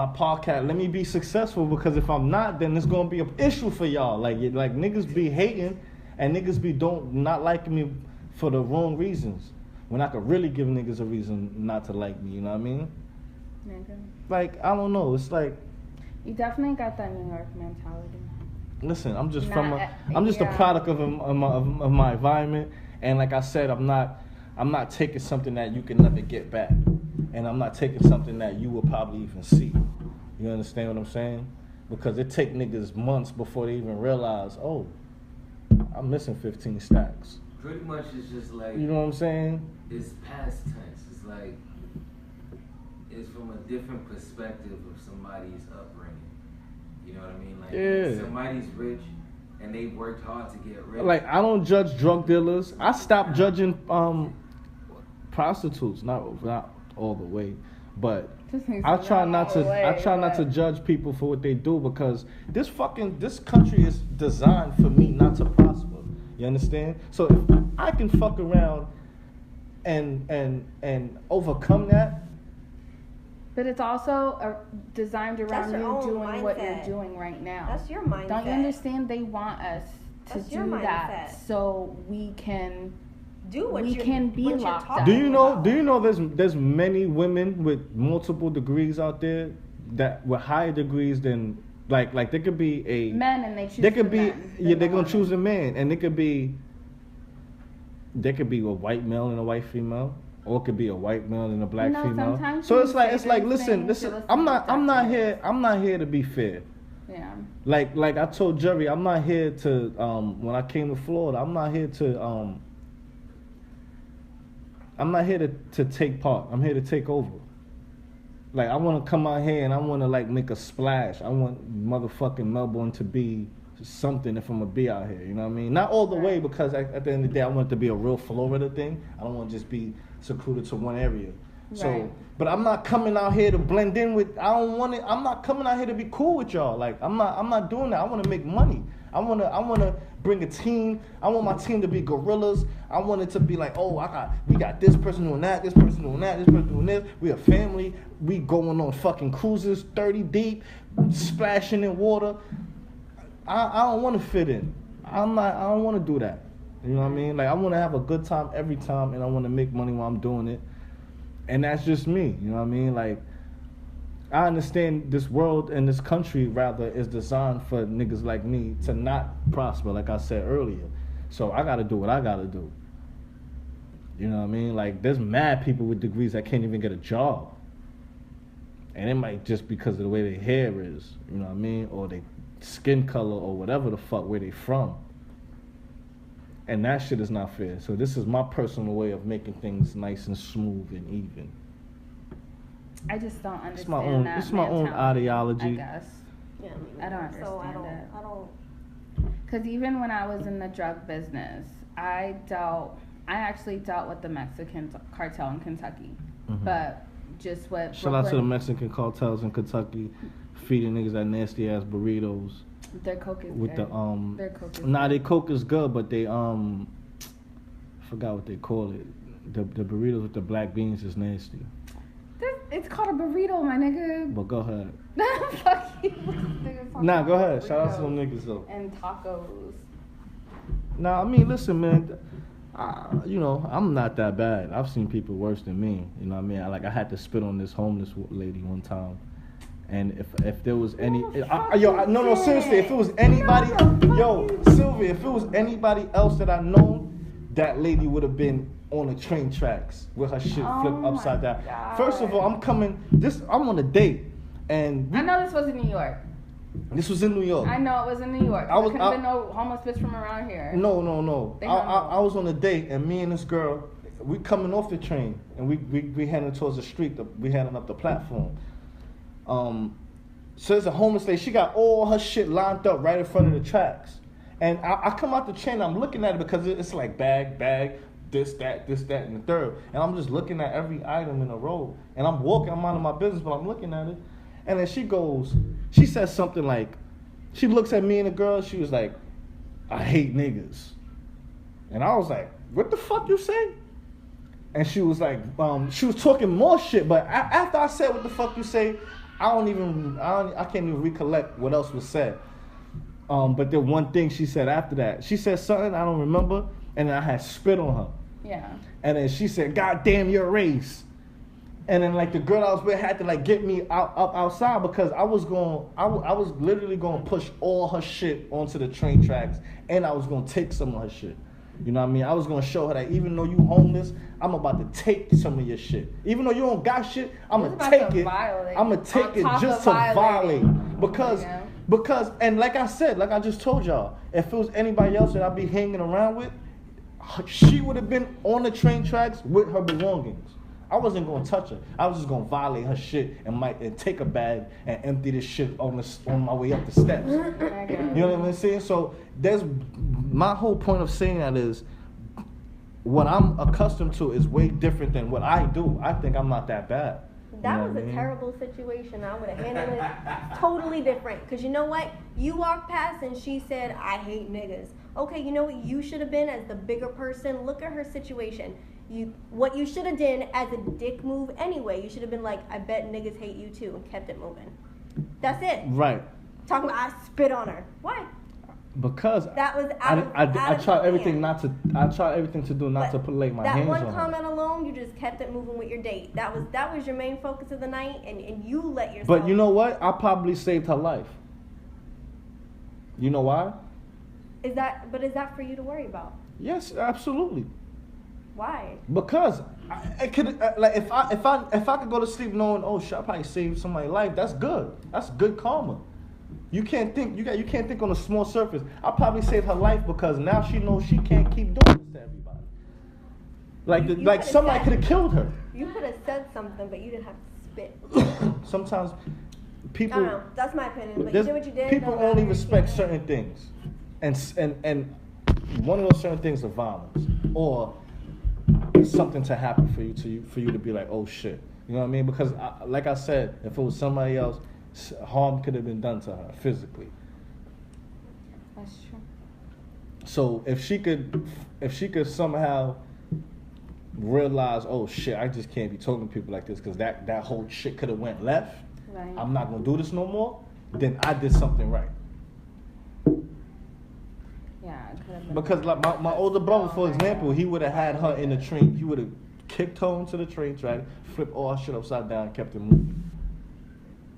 podcast. Let me be successful, because if I'm not, then it's gonna be an issue for y'all. Like niggas be hating and niggas be not liking me for the wrong reasons. When I could really give niggas a reason not to like me. You know what I mean? Nigga. Like, I don't know. It's like, You definitely got that New York mentality. listen, I'm just Not I'm just a yeah. product of my environment, and like I said, I'm not taking something that you can never get back, and I'm not taking something that you will probably even see. You understand what I'm saying? Because it take niggas months before they even realize, oh, I'm missing 15 stacks. pretty much it's just like You know what I'm saying? it's past tense. It's like it's from a different perspective of somebody's upbringing. You know what I mean? Like Yeah. somebody's rich and they worked hard to get rich. Like, I don't judge drug dealers. I stopped judging prostitutes, not all the way, but I try not to judge people for what they do, because this country is designed for me not to prosper. You understand? So if I can fuck around and overcome that, But it's also designed around your you own doing what you're mindset. doing right now. That's your mindset. Don't you understand? They want us to That's your do that mindset. so we can. Do what We you can be what you're locked talking up. do you know? about. Do you know there's many women with multiple degrees out there that with higher degrees than like there could be a Men and they choose. They could the be, men. yeah, they're gonna want choose it. a man, and there could be a white male and a white female, or it could be a white male and a black You know, female. sometimes So when it's you like say those listen, things, you're I'm listening not to I'm not here to be fair. Yeah. Like I told Jerry, I'm not here to when I came to Florida, I'm not here to take part. I'm here to take over. Like, I want to come out here and I want to like make a splash. I want motherfucking Melbourne to be something if I'm gonna be out here. You know what I mean? Not all the way, because at the end of the day, I want it to be a real Florida thing. I don't want to just be secluded to one area. So, Right. but I'm not coming out here to blend in with. I don't want it. I'm not coming out here to be cool with y'all. Like, I'm not doing that. I want to make money. I wanna bring a team. I want my team to be gorillas. I want it to be like, oh, we got this person doing that, this person doing that, this person doing this. We a family. We going on fucking cruises, 30 deep, splashing in water. I don't want to fit in. I don't want to do that. You know what I mean? Like, I want to have a good time every time, and I want to make money while I'm doing it. And that's just me. You know what I mean? Like, I understand this world and this country, rather, is designed for niggas like me to not prosper, like I said earlier. So I got to do what I got to do. You know what I mean? Like, there's mad people with degrees that can't even get a job. And it might just because of the way their hair is, you know what I mean? Or their skin color or whatever the fuck, where they from. And that shit is not fair. So this is my personal way of making things nice and smooth and even. I just don't understand It's my own. that It's my own mentality, ideology. I guess. Yeah, I don't So I understand it. don't. Because even when I was in the drug business, I actually dealt with the Mexican cartel in Kentucky. Mhm. But just what Shout out to the Brooklyn- Mexican cartels in Kentucky, feeding niggas that nasty ass burritos their coke is with good. the Their coke is Nah, good. they coke is good, but they forgot what they call it. The burritos with the black beans is nasty. It's called a burrito, my nigga. But go ahead. Fuck you. Niggas talking Nah, go about ahead. Shout out to them burritos niggas though. and tacos. Nah, I mean, listen, man. You know, I'm not that bad. I've seen people worse than me. You know what I mean? I had to spit on this homeless lady one time. And if there was any, no, seriously, if it was anybody, Sylvia, if it was anybody else that I known, that lady would have been on the train tracks with her shit flipped upside down. God. First of all, I'm on a date, and I know this was in New York. This was in New York. I know it was in New York. There couldn't have been no homeless bitch from around here. No. I was on a date, and me and this girl, we coming off the train, and we heading towards the street. We heading up the platform. So there's a homeless lady. She got all her shit lined up right in front of the tracks. And I come out the train, I'm looking at it because it's like bag, this, that, and the third. And I'm just looking at every item in a row. And I'm walking, I'm minding my business, but I'm looking at it. And then she says something like, she looks at me and the girl, she was like, I hate niggas. And I was like, what the fuck you say? And she was like, she was talking more shit, but after I said what the fuck you say, I can't even recollect what else was said. But the one thing she said after that, she said something I don't remember, and then I had spit on her. Yeah. And then she said, God damn your race. And then like the girl I was with had to like get me outside because I was literally going to push all her shit onto the train tracks, and I was going to take some of her shit. You know what I mean? I was going to show her that even though you homeless, I'm about to take some of your shit. Even though you don't got shit, I'm going to take it. I'm going to take it just to violate. Because, and like I said, like I just told y'all, if it was anybody else that I'd be hanging around with, she would have been on the train tracks with her belongings. I wasn't going to touch her. I was just going to violate her shit and take a bag and empty this shit on my way up the steps. You know what I'm saying? So there's my whole point of saying that is what I'm accustomed to is way different than what I do. I think I'm not that bad. That was a terrible situation. I would have handled it totally different. Because you know what? You walked past and she said, I hate niggas. Okay, you know what you should have been as the bigger person? Look at her situation. What you should have done as a dick move anyway, you should have been like, I bet niggas hate you too, and kept it moving. That's it. Right. Talking about I spit on her. Why? Because that was I tried everything to do not to put my hands on her. That one comment alone, you just kept it moving with your date. That was your main focus of the night, and you let yourself. But you know what? I probably saved her life. You know why? Is that for you to worry about? Yes, absolutely. Why? Because if I could go to sleep knowing, oh shit, I probably saved somebody's life. That's good. That's good karma. You can't think on a small surface. I probably saved her life because now she knows she can't keep doing this to everybody. Like somebody could have killed her. You could have said something, but you didn't have to spit. Sometimes people. I don't know. That's my opinion. But you did what you did. People only respect certain things, and one of those certain things is violence or something to happen for you to be like, oh shit, you know what I mean? Because like I said, if it was somebody else, harm could have been done to her physically. That's true. So if she could somehow realize, oh shit, I just can't be talking to people like this because that whole shit could have went left. Right. I'm not gonna do this no more. Then I did something right. Yeah, it could have been. Because like my older brother, for example, he would have had her in the train. He would have kicked her into the train track, flipped all her shit upside down, and kept it moving.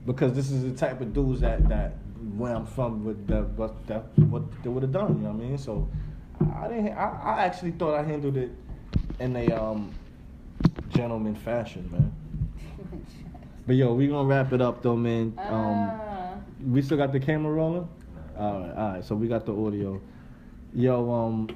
Because this is the type of dudes that where I'm from what they would have done. You know what I mean? So I actually thought I handled it in a gentleman fashion, man. But yo, we gonna wrap it up though, man. We still got the camera rolling. All right. So we got the audio. Yo,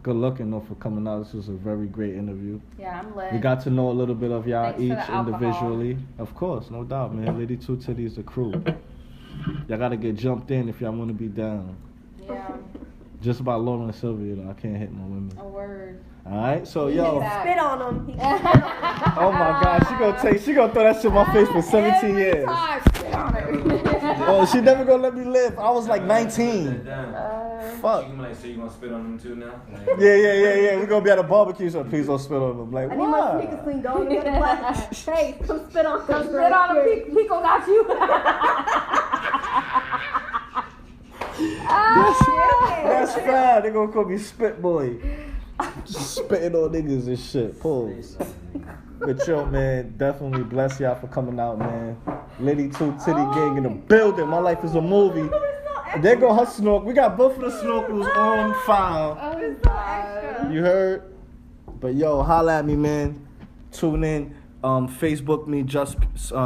good looking though for coming out. This was a very great interview. Yeah, I'm lit. We got to know a little bit of y'all Thanks each individually. Of course, no doubt, man. Litty Two Titties, the crew. Y'all gotta get jumped in if y'all wanna be down. Yeah. Just about Laura and Sylvia though. I can't hit no women. A word. Alright, so yo. Spit on them. Oh my God, she gonna throw that shit in my face for 17 years. Spit on her. Oh, she never gonna let me live. I was like 19. Fuck. You like, so you gonna spit on them too now? Yeah. We gonna be at a barbecue, so please don't spit on them. Like, I need my sneakers clean, dog. Hey, come spit on them. Spit on them. Pico got you. That's fine. They're gonna call me Spit Boy. Spitting on niggas and shit. Pause. But yo, man, definitely bless y'all for coming out, man. Litty 2 Tittie gang in the building. My life is a movie. There go her snorkel. We got both of the snorkels on file. Oh, it's so extra. You heard? But yo, holla at me, man. Tune in. Facebook me, just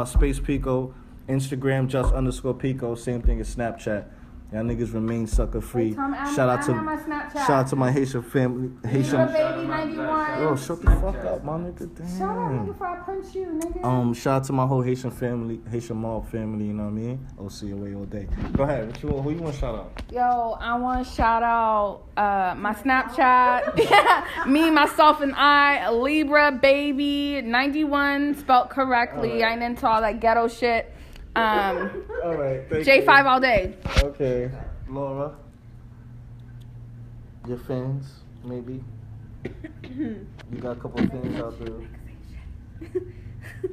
Space Pico. Instagram, just_Pico. Same thing as Snapchat. Y'all niggas remain sucker free. Hey, Shout out to my Haitian family. Haitian. Baby 91. Yo, shut the fuck up, my nigga. Damn. Shut up, nigga, before I punch you, nigga. Shout out to my whole Haitian family, Haitian mob family. You know what I mean? OC away all day. Go ahead. Who you want to shout out? Yo, I want to shout out my Snapchat. Me, myself, and I, Libra baby 91 spelled correctly. Right. I ain't into all that ghetto shit. All right. Thank J5 you. all day. Okay, Laura. Your fans, maybe. You got a couple of fans out there.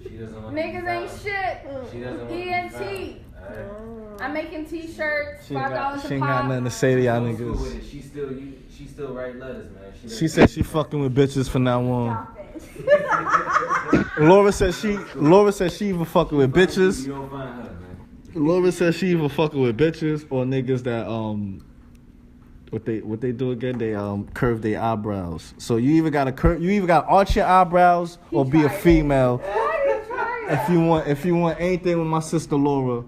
She doesn't want Niggas ain't shit. She doesn't want ENT. I'm making t-shirts, $5 a She ain't got nothing to say to y'all niggas. She still write letters, man. She said she fucking with bitches from now on. Laura said she even fucking with bitches. You don't find her, man. Laura said she even fucking with bitches or niggas that what they do again? They curve their eyebrows. So you either gotta arch your eyebrows or be a female. If you want anything with my sister Laura,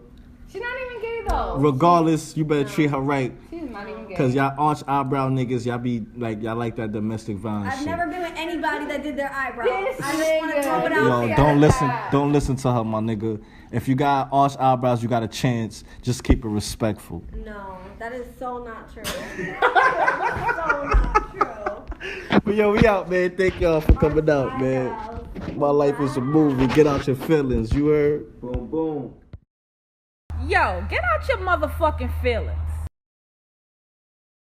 She's not even gay though. regardless, you better treat her right. She's not even gay. Cause y'all arch eyebrow niggas, y'all like that domestic violence I've shit. never been with anybody that did their eyebrows. This I just want to throw it out Yo, there. don't listen to her, my nigga. If you got arch eyebrows, you got a chance. Just keep it respectful. No, that is so not true. So not true. But yo, we out, man. Thank y'all for coming out, man. My life is a movie. Get out your feelings. You heard? Boom, boom. Yo, get out your motherfucking feelings.